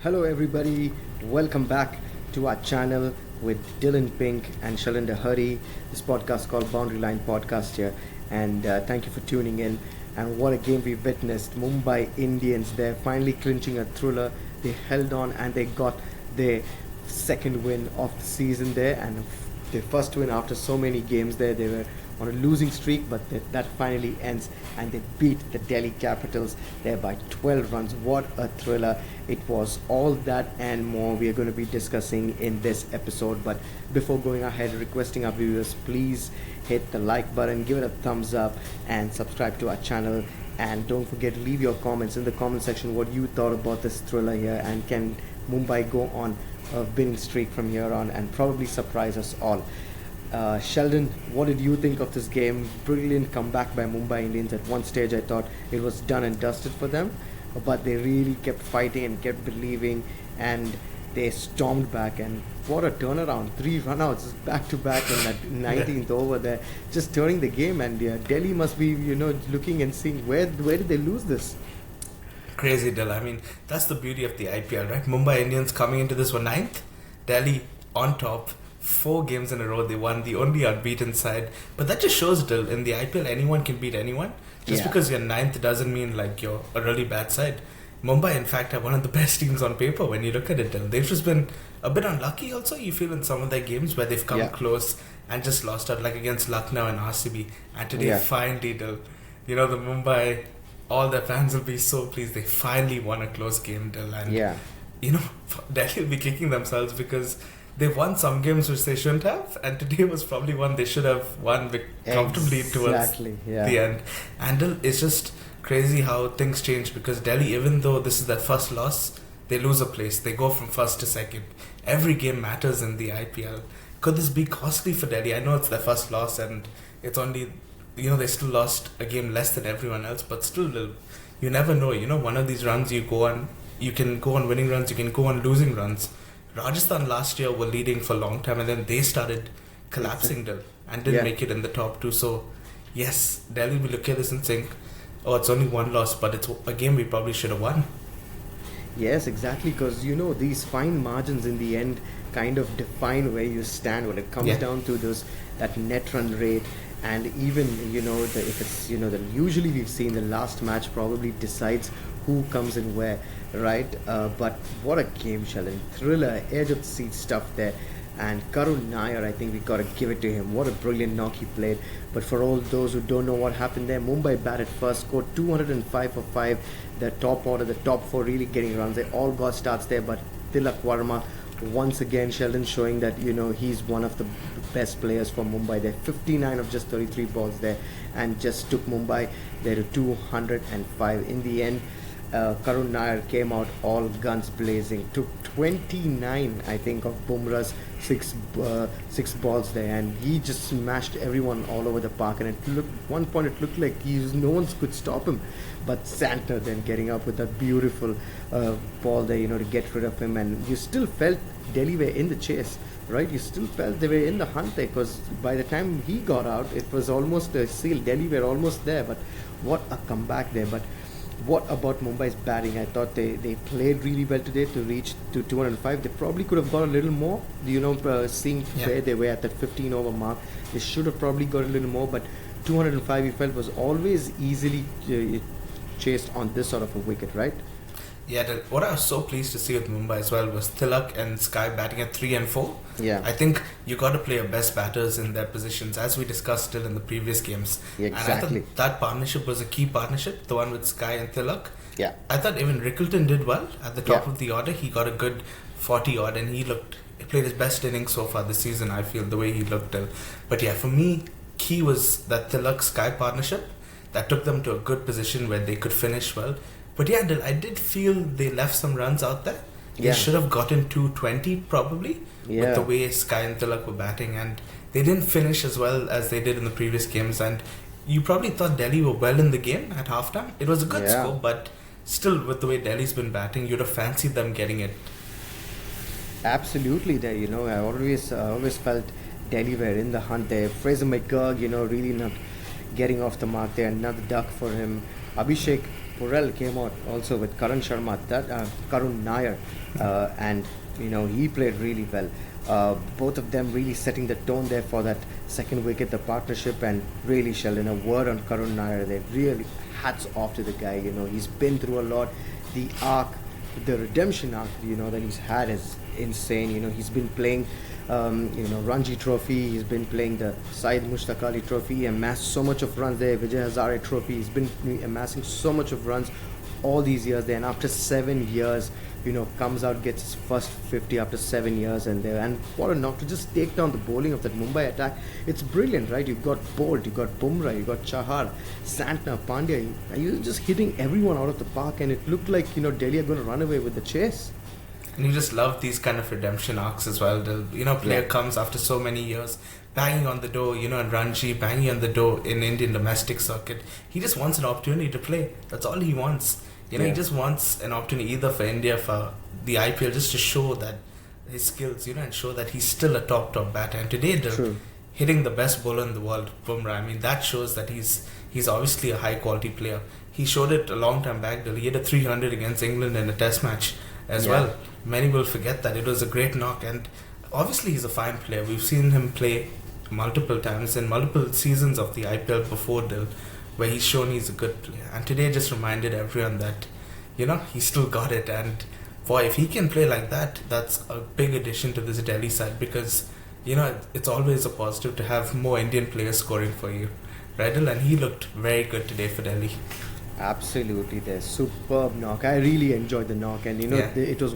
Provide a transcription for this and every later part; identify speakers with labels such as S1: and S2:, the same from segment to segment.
S1: Hello, everybody. Welcome back to our channel with Dylan Pink and Shalinda Hari. This podcast called Boundary Line Podcast here, and thank you for tuning in. And what a game we witnessed! Mumbai Indians, they're finally clinching a thriller. They held on and they got their second win of the season there, and their first win after so many games there. They were on a losing streak, but that finally ends, and they beat the Delhi Capitals there by 12 runs. What a thriller it was! All that and more we are going to be discussing in this episode. But before going ahead, requesting our viewers, please hit the like button, give it a thumbs up, and subscribe to our channel. And don't forget, leave your comments in the comment section what you thought about this thriller here, and can Mumbai go on a winning streak from here on and probably surprise us all. Sheldon, what did you think of this game? Brilliant comeback by Mumbai Indians. At one stage I thought it was done and dusted for them, but they really kept fighting and kept believing, and they stormed back. And what a turnaround! 3 runouts back to back in that 19th over there, just turning the game. And Delhi must be looking and seeing where did they lose this.
S2: Crazy, Dill. I mean, that's the beauty of the IPL, right? Mumbai Indians coming into this one ninth, Delhi on top. 4 games in a row they won, the only unbeaten side. But that just shows, Dill, in the IPL anyone can beat anyone. Just because you're ninth doesn't mean like you're a really bad side. Mumbai, in fact, are one of the best teams on paper when you look at it, Dill. They've just been a bit unlucky also, you feel, in some of their games where they've come close and just lost out, like against Lucknow and RCB. And today, finally, Dill, the Mumbai, all their fans will be so pleased. They finally won a close game, Dill. And, Delhi will be kicking themselves because they've won some games which they shouldn't have, and today was probably one they should have won comfortably towards the end. And it's just crazy how things change, because Delhi, even though this is their first loss, they lose a place. They go from first to second. Every game matters in the IPL. Could this be costly for Delhi? I know it's their first loss, and it's only, they still lost a game less than everyone else, but still, you never know. One of these runs you can go on winning runs, you can go on losing runs. Rajasthan last year were leading for a long time, and then they started collapsing and didn't make it in the top 2. So, yes, Delhi will look at this and think, oh, it's only one loss, but it's a game we probably should have won.
S1: Yes, exactly, because these fine margins in the end kind of define where you stand when it comes down to that net run rate. And even if it's usually we've seen the last match probably decides who comes in where, right? But what a game, Sheldon! Thriller, edge of the seat stuff there. And Karun Nair, I think we gotta give it to him. What a brilliant knock he played. But for all those who don't know what happened there, Mumbai batted first, scored 205 for 5. The top order, the top 4 really getting runs. They all got starts there, but Tilak Varma, once again, Sheldon showing that he's one of the best players for Mumbai. They're 59 of just 33 balls there, and just took Mumbai there to 205. In the end, Karun Nair came out all guns blazing, took 29, I think, of Bumrah's six balls there, and he just smashed everyone all over the park. And one point it looked like no one could stop him, but Santner then getting up with that beautiful ball there, to get rid of him. And you still felt Delhi were in the chase, right? You still felt they were in the hunt there, because by the time he got out, it was almost a seal. Delhi were almost there, but what a comeback there. But what about Mumbai's batting? I thought they played really well today to reach to 205. They probably could have got a little more, seeing where they were at that 15 over mark. They should have probably got a little more, but 205 you felt was always easily chased on this sort of a wicket, right?
S2: Yeah, what I was so pleased to see with Mumbai as well was Tilak and Sky batting at 3 and 4.
S1: Yeah.
S2: I think you got to play your best batters in their positions, as we discussed still in the previous games.
S1: Yeah, exactly.
S2: And I thought that partnership was a key partnership, the one with Sky and Tilak.
S1: Yeah.
S2: I thought even Rickleton did well at the top of the order. He got a good 40 odd, and he played his best innings so far this season, I feel, the way he looked. But yeah, for me, key was that Tilak-Sky partnership that took them to a good position where they could finish well. But yeah, I did feel they left some runs out there. They should have gotten 220 probably with the way Sky and Tilak were batting, and they didn't finish as well as they did in the previous games. And you probably thought Delhi were well in the game at halftime. It was a good score, but still, with the way Delhi's been batting, you'd have fancied them getting it.
S1: Absolutely, there. I always felt Delhi were in the hunt there. Fraser McGurk, really not getting off the mark there. Another duck for him. Abhishek Purell came out also with Karn Sharma, Karun Nair, and he played really well. Both of them really setting the tone there for that second wicket, the partnership, and really, Sheldon, a word on Karun Nair. They really hats off to the guy. He's been through a lot. The arc, the redemption arc, that he's had is insane. He's been playing, Ranji Trophy. He's been playing the Syed Mushtaq Ali Trophy. He amassed so much of runs there. Vijay Hazare Trophy. He's been amassing so much of runs all these years there, and after 7 years, comes out, gets his first 50 after 7 years, and what a knock to just take down the bowling of that Mumbai attack. It's brilliant, right? You've got Bolt, you've got Bumrah, you've got Chahar, Santner, Pandya. You're just hitting everyone out of the park, and it looked like Delhi are going to run away with the chase.
S2: And you just love these kind of redemption arcs as well. Player comes after so many years, banging on the door, and Ranji banging on the door in Indian domestic circuit. He just wants an opportunity to play. That's all he wants. He just wants an opportunity either for India, for the IPL, just to show that his skills, and show that he's still a top batter. And today, hitting the best bowler in the world, Bumrah, that shows that he's obviously a high quality player. He showed it a long time back. He had a 300 against England in a test match as well. Many will forget that. It was a great knock, and obviously he's a fine player. We've seen him play multiple times in multiple seasons of the IPL before, where he's shown he's a good player. And today just reminded everyone that, he still got it. And boy, if he can play like that, that's a big addition to this Delhi side, because, it's always a positive to have more Indian players scoring for you, right? And he looked very good today for Delhi.
S1: Absolutely, they're superb knock. I really enjoyed the knock, and it was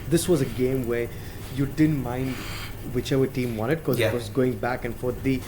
S1: this was a game where you didn't mind whichever team won it, because it was going back and forth. The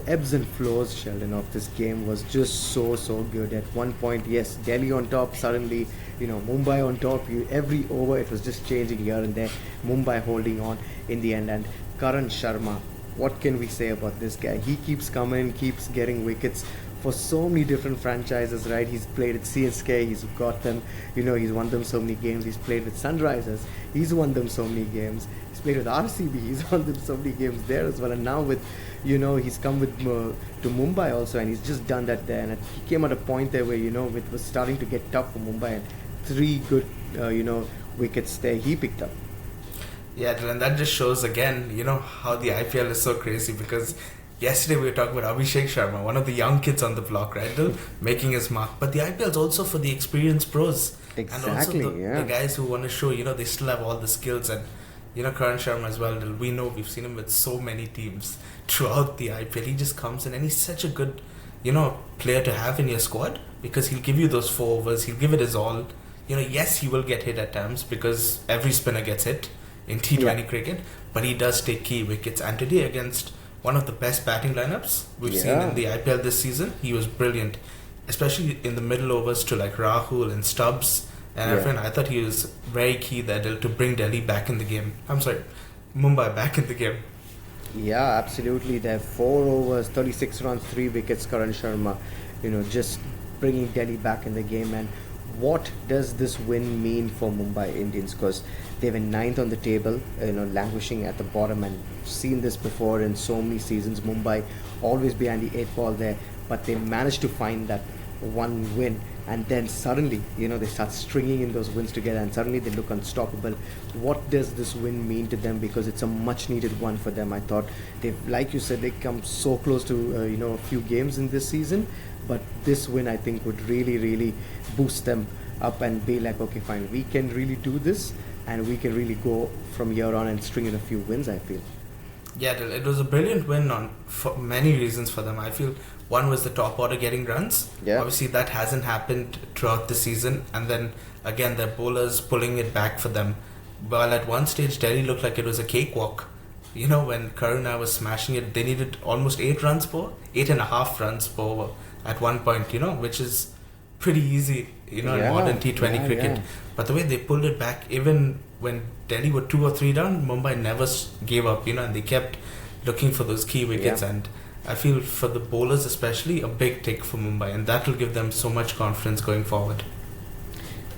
S1: ebbs and flows, Sheldon, of this game was just so good. At one point, yes, Delhi on top, suddenly Mumbai on top. Every over it was just changing here and there. Mumbai holding on in the end. And Karn Sharma, what can we say about this guy? He keeps coming, keeps getting wickets for so many different franchises, right? He's played at CSK, he's got them, he's won them so many games. He's played with Sunrisers, he's won them so many games. He's played with RCB, he's won them so many games there as well. And now with, he's come with to Mumbai also, and he's just done that there. And he came at a point there where, it was starting to get tough for Mumbai, and 3 good, wickets there he picked up.
S2: Yeah, and that just shows again, how the IPL is so crazy, because yesterday we were talking about Abhishek Sharma, one of the young kids on the block, right? Making his mark. But the IPL is also for the experienced pros.
S1: Exactly,
S2: and also the guys who want to show, they still have all the skills. And, Karn Sharma as well. We know, we've seen him with so many teams throughout the IPL. He just comes in and he's such a good, player to have in your squad, because he'll give you those 4 overs. He'll give it his all. Yes, he will get hit at times, because every spinner gets hit in T20 cricket. But he does take key wickets. And today, against one of the best batting lineups we've seen in the IPL this season, he was brilliant, especially in the middle overs to like Rahul and Stubbs and everyone. I thought he was very key there to bring Delhi back in the game. Mumbai back in the game.
S1: Yeah, absolutely. There 4 overs, 36 runs, 3 wickets. Karn Sharma, just bringing Delhi back in the game. And what does this win mean for Mumbai Indians? Because they were 9th on the table, languishing at the bottom, and seen this before in so many seasons. Mumbai always behind the 8 ball there, but they managed to find that one win, and then suddenly, they start stringing in those wins together, and suddenly they look unstoppable. What does this win mean to them? Because it's a much needed one for them. I thought like you said, they come so close to a few games in this season, but this win, I think, would really boost them up and be like, okay, fine, we can really do this, and we can really go from here on and string in a few wins, I feel.
S2: Yeah, it was a brilliant win for many reasons for them. I feel one was the top order getting runs. Yeah. Obviously, that hasn't happened throughout the season. And then, again, their bowlers pulling it back for them. While at one stage, Delhi looked like it was a cakewalk. When Karun Nair was smashing it, they needed almost 8.5 runs per over at one point, which is pretty easy, in modern T20 cricket. Yeah. But the way they pulled it back, even when Delhi were 2 or 3 down, Mumbai never gave up, and they kept looking for those key wickets. Yeah. And I feel for the bowlers especially, a big tick for Mumbai, and that will give them so much confidence going forward.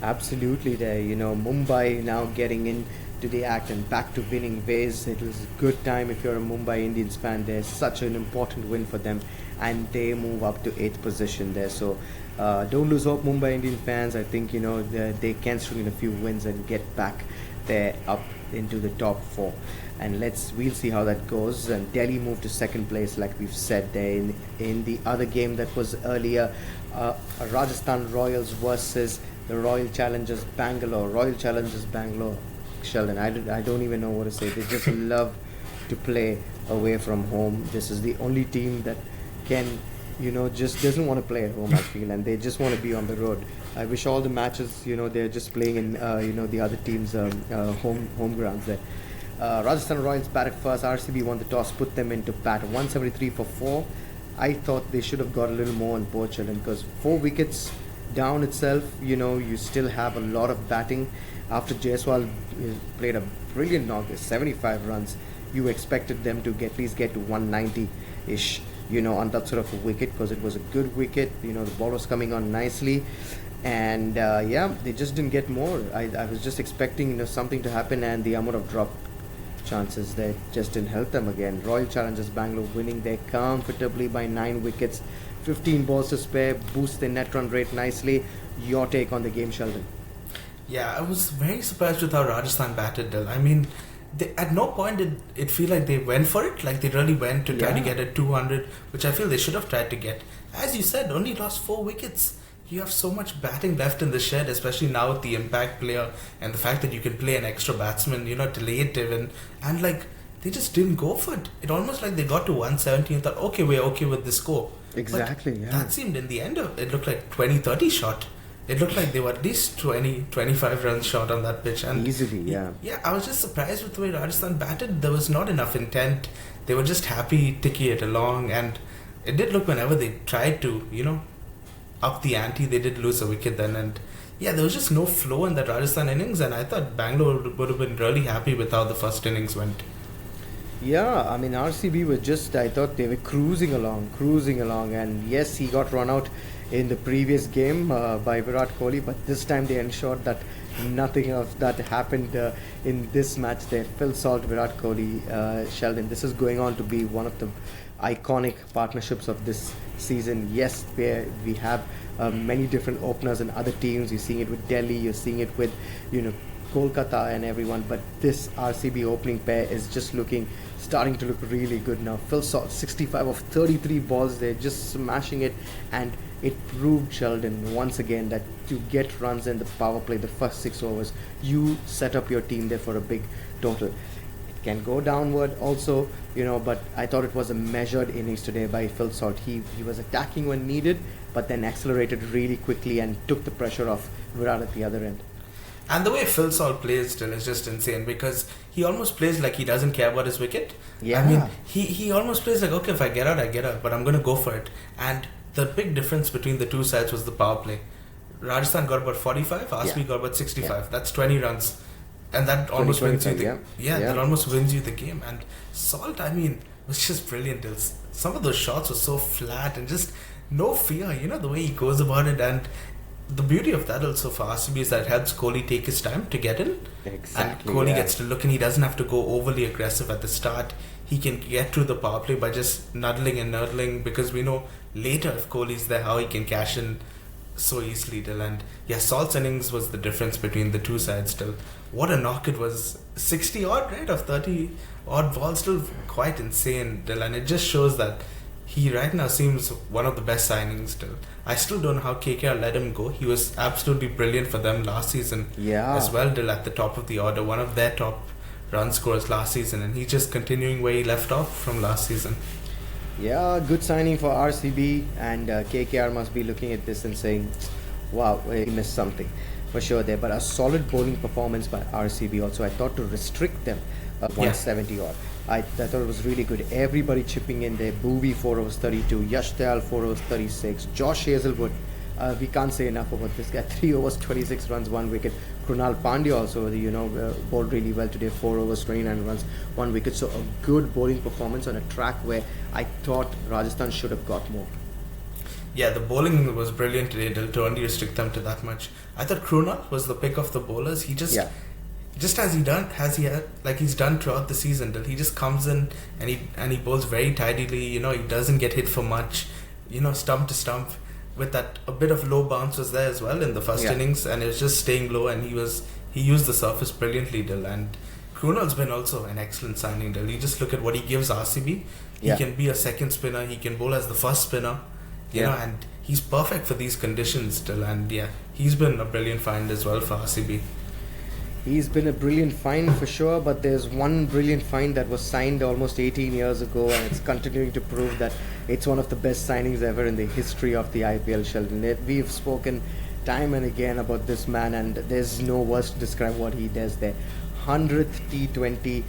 S1: Absolutely there. Mumbai now getting in to the act and back to winning ways. It was a good time if you're a Mumbai Indians fan. There's such an important win for them, and they move up to 8th position there. So don't lose hope, Mumbai Indian fans. I think they can string in a few wins and get back there up into the top 4. And we'll see how that goes. And Delhi moved to 2nd place, like we've said there. In the other game that was earlier, Rajasthan Royals versus the Royal Challengers Bangalore. Sheldon, I don't even know what to say. They just love to play away from home. This is the only team that can, just doesn't want to play at home, I feel, and they just want to be on the road. I wish all the matches, they're just playing in, the other team's home grounds there. Rajasthan Royals batted first. RCB won the toss, put them into bat. 173 for 4. I thought they should have got a little more on board, Sheldon, because 4 wickets down itself, you still have a lot of batting. After Jaiswal played a brilliant knock, 75 runs, you expected them to at least get to 190-ish, on that sort of a wicket, because it was a good wicket. The ball was coming on nicely. And they just didn't get more. I was just expecting something to happen, and the amount of drop chances there just didn't help them again. Royal Challengers Bangalore winning there comfortably by 9 wickets, 15 balls to spare, boost their net run rate nicely. Your take on the game, Sheldon?
S2: Yeah, I was very surprised with how Rajasthan batted, Dil. I mean, at no point did it feel like they went for it, like they really went to try to get a 200, which I feel they should have tried to get. As you said, only lost 4 wickets. You have so much batting left in the shed, especially now with the impact player and the fact that you can play an extra batsman, delay it even. And they just didn't go for it. It almost like they got to 170 and thought, okay, we're okay with this score.
S1: Exactly,
S2: but that seemed in the end it looked like 20-30 shot. It looked like they were at least 20-25 runs short on that pitch. And
S1: easily, yeah.
S2: Yeah, I was just surprised with the way Rajasthan batted. There was not enough intent. They were just happy ticking it along. And it did look whenever they tried to, up the ante, they did lose a wicket then. And there was just no flow in that Rajasthan innings. And I thought Bangalore would have been really happy with how the first innings went.
S1: Yeah, I mean, RCB were I thought they were cruising along. And yes, he got run out in the previous game by Virat Kohli, but this time they ensured that nothing of that happened in this match there. Phil Salt, Virat Kohli, Sheldon. This is going on to be one of the iconic partnerships of this season. Yes, we have many different openers in other teams. You're seeing it with Delhi, you're seeing it with, Kolkata and everyone, but this RCB opening pair is just starting to look really good now. Phil Salt, 65 of 33 balls, they're just smashing it, and it proved, Sheldon, once again that to get runs in the power play, the first 6 overs, you set up your team there for a big total. It can go downward also, but I thought it was a measured innings today by Phil Salt. He was attacking when needed, but then accelerated really quickly and took the pressure off Virat at the other end.
S2: And the way Phil Salt plays still is just insane, because he almost plays like he doesn't care about his wicket.
S1: Yeah.
S2: I mean, he almost plays like, okay, if I get out, I get out, but I'm going to go for it. And the big difference between the two sides was the power play. Rajasthan got about 45, RCB got about 65. Yeah. That's 20 runs. And that almost wins you that almost wins you the game. And Salt, I mean, was just brilliant. Some of those shots were so flat and just no fear, the way he goes about it. And the beauty of that also for RCB is that it helps Kohli take his time to get in.
S1: Exactly.
S2: And Kohli gets to look, and he doesn't have to go overly aggressive at the start. He can get through the power play by just nuddling and nurdling, because we know later if Kohli's there how he can cash in so easily, Dil. And Salt's innings was the difference between the two sides still. What a knock it was. 60 odd, right? Of 30 odd balls, still quite insane, Dil. And it just shows that he right now seems one of the best signings still. I still don't know how KKR let him go. He was absolutely brilliant for them last season as well, Dil, at the top of the order. One of their top run scorers last season, and he's just continuing where he left off from last season.
S1: Yeah, good signing for RCB, and KKR must be looking at this and saying, wow, he missed something for sure there. But a solid bowling performance by RCB also. I thought to restrict them 170 odd. I thought it was really good. Everybody chipping in there. Bhuvi 4 overs 32, Yash Dayal 4 overs 36, Josh Hazelwood. We can't say enough about this guy. 3 overs 26 runs, 1 wicket. Krunal Pandya also, bowled really well today. 4 overs 29 runs, 1 wicket. So a good bowling performance on a track where I thought Rajasthan should have got more.
S2: Yeah, the bowling was brilliant today, Dil, to only restrict them to that much. I thought Krunal was the pick of the bowlers. He just just as he's done throughout the season. He just comes in and he bowls very tidily. You know, he doesn't get hit for much. You know, stump to stump. With that, a bit of low bounce was there as well in the first innings, and it was just staying low. And he used the surface brilliantly, Dil. And Krunal's been also an excellent signing, Dil. You just look at what he gives RCB. He can be a second spinner. He can bowl as the first spinner. You know, and he's perfect for these conditions still. And he's been a brilliant find as well for RCB.
S1: He's been a brilliant find for sure, but there's one brilliant find that was signed almost 18 years ago, and it's continuing to prove that it's one of the best signings ever in the history of the IPL, Sheldon. We've spoken time and again about this man, and there's no words to describe what he does there. 100th T20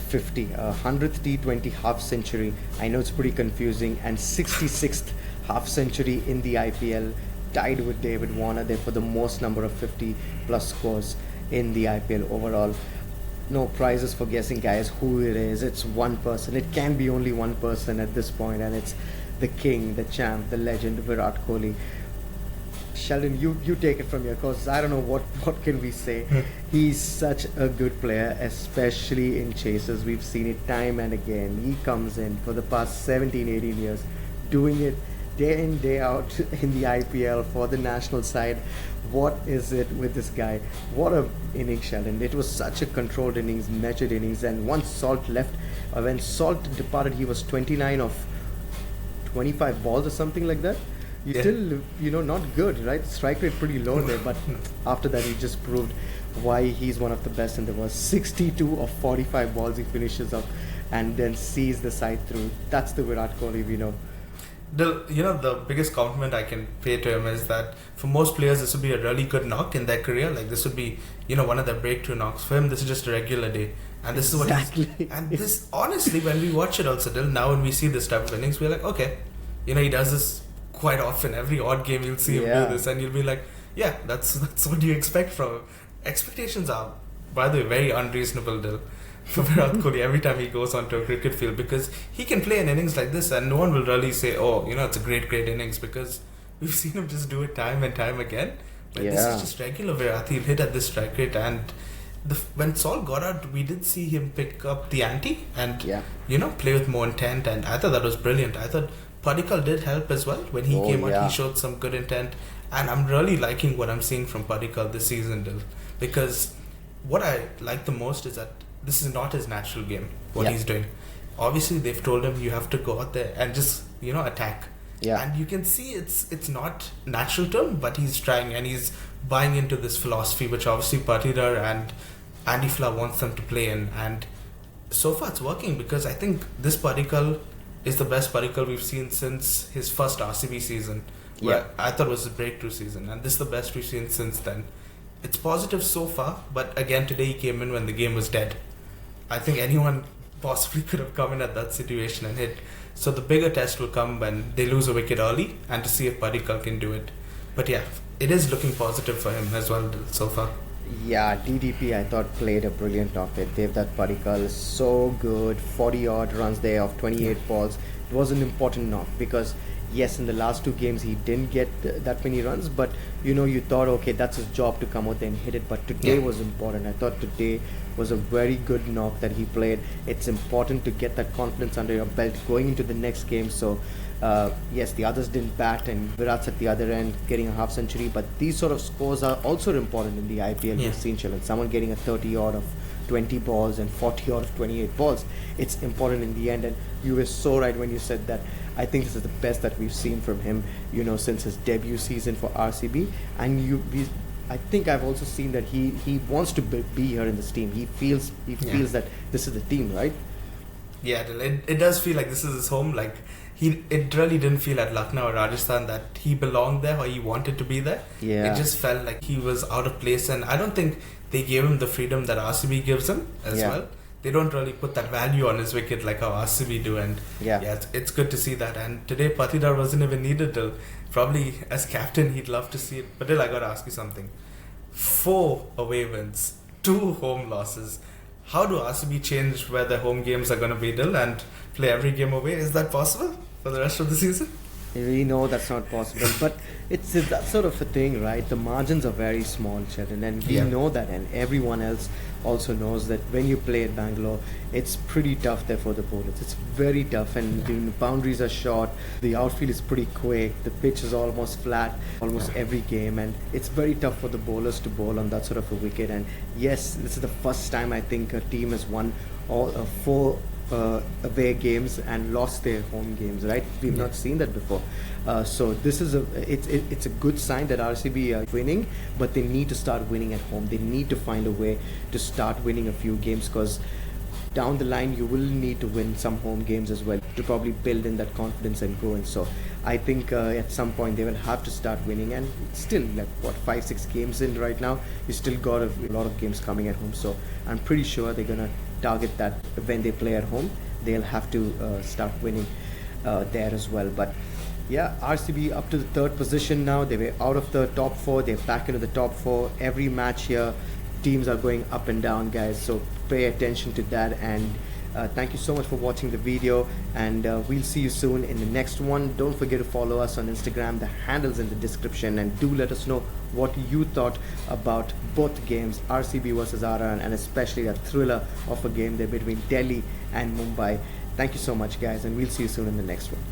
S1: 50, 100th T20 half century. I know it's pretty confusing, and 66th half century in the IPL, tied with David Warner there for the most number of 50 plus scores in the IPL overall. No prizes for guessing, guys, who it is. It's one person. It can be only one person at this point, and it's the king, the champ, the legend, Virat Kohli. Sheldon, you take it from here, because I don't know what can we say. He's such a good player, especially in chases. We've seen it time and again. He comes in for the past 17, 18 years, doing it day in, day out in the IPL for the national side. What is it with this guy? What a innings, Sheldon. It was such a controlled innings, measured innings, and once Salt left, when Salt departed, he was 29 of 25 balls or something like that. Still, not good, right? Strike rate pretty low there, but after that he just proved why he's one of the best in the world. 62 of 45 balls he finishes up and then sees the side through. That's the Virat Kohli we know.
S2: The biggest compliment I can pay to him is that for most players this would be a really good knock in their career. Like this would be, one of their breakthrough knocks. For him, this is just a regular day. And this is what he's... And this, honestly, when we watch it also, now when we see this type of innings, we're like, okay, he does this quite often. Every odd game you'll see him do this, and you'll be like, yeah, that's what you expect from him. Expectations are, by the way, very unreasonable, Dil, for Virat Kohli every time he goes onto a cricket field, because he can play an innings like this and no one will really say, oh, it's a great innings, because we've seen him just do it time and time again. But this is just regular Virat. He'll hit at this strike rate, and when Saul got out, we did see him pick up the ante and play with more intent, and I thought that was brilliant. I thought Padikkal did help as well. When he came out, he showed some good intent, and I'm really liking what I'm seeing from Padikkal this season, Dil, because what I like the most is that this is not his natural game, what he's doing. Obviously, they've told him you have to go out there and just, attack. Yeah. And you can see it's not natural to him, but he's trying and he's buying into this philosophy, which obviously Patidar and Andy Flower wants them to play in. And so far it's working, because I think this Padikkal is the best Padikkal we've seen since his first RCB season, where I thought was his breakthrough season. And this is the best we've seen since then. It's positive so far, but again, today he came in when the game was dead. I think anyone possibly could have come in at that situation and hit. So the bigger test will come when they lose a wicket early, and to see if Padikkal can do it. But yeah, it is looking positive for him as well so far.
S1: Yeah, DDP I thought played a brilliant knock there. Devdutt Padikkal, so good. 40 odd runs there of 28 balls. It was an important knock, because yes, in the last two games he didn't get that many runs, but you thought, okay, that's his job to come out there and hit it. But today was important. I thought today was a very good knock that he played. It's important to get that confidence under your belt going into the next game. So yes, the others didn't bat, and Virat's at the other end getting a half century, but these sort of scores are also important in the IPL. We've seen someone getting a 30 odd of 20 balls and 40 odd of 28 balls. It's important in the end, and you were so right when you said that. I think this is the best that we've seen from him, since his debut season for RCB. And I think I've also seen that he wants to be here in this team. He feels that this is the team, right?
S2: Yeah, it does feel like this is his home. Like it really didn't feel at Lucknow or Rajasthan that he belonged there or he wanted to be there. Yeah. It just felt like he was out of place, and I don't think they gave him the freedom that RCB gives him as well. They don't really put that value on his wicket like how RCB do, and it's good to see that. And today Patidar wasn't even needed, Dil. Probably as captain he'd love to see it. But Dil, I gotta ask you something. 4 away wins, 2 home losses. How do RCB change where their home games are gonna be, Dil, and play every game away? Is that possible for the rest of the season?
S1: We know that's not possible, but it's that sort of a thing, right? The margins are very small, Chetan, and we
S2: Yeah.
S1: know that, and everyone else also knows that when you play at Bangalore, it's pretty tough there for the bowlers. It's very tough, and the boundaries are short. The outfield is pretty quick. The pitch is almost flat almost every game, and it's very tough for the bowlers to bowl on that sort of a wicket. And yes, this is the first time I think a team has won all four away games and lost their home games, right? We've not seen that before. So this is it's a good sign that RCB are winning, but they need to start winning at home. They need to find a way to start winning a few games, because down the line you will need to win some home games as well to probably build in that confidence and go. And so I think at some point they will have to start winning, and it's still like what, 5-6 games in right now. You still got a lot of games coming at home, so I'm pretty sure they're gonna target that when they play at home. They'll have to start winning there as well. But yeah, RCB up to the third position now. They were out of the top four. They're back into the top four. Every match here, teams are going up and down, guys. So pay attention to that. And thank you so much for watching the video. And we'll see you soon in the next one. Don't forget to follow us on Instagram. The handle's in the description. And do let us know what you thought about both games, RCB versus RR, and especially that thriller of a game there between Delhi and Mumbai. Thank you so much, guys. And we'll see you soon in the next one.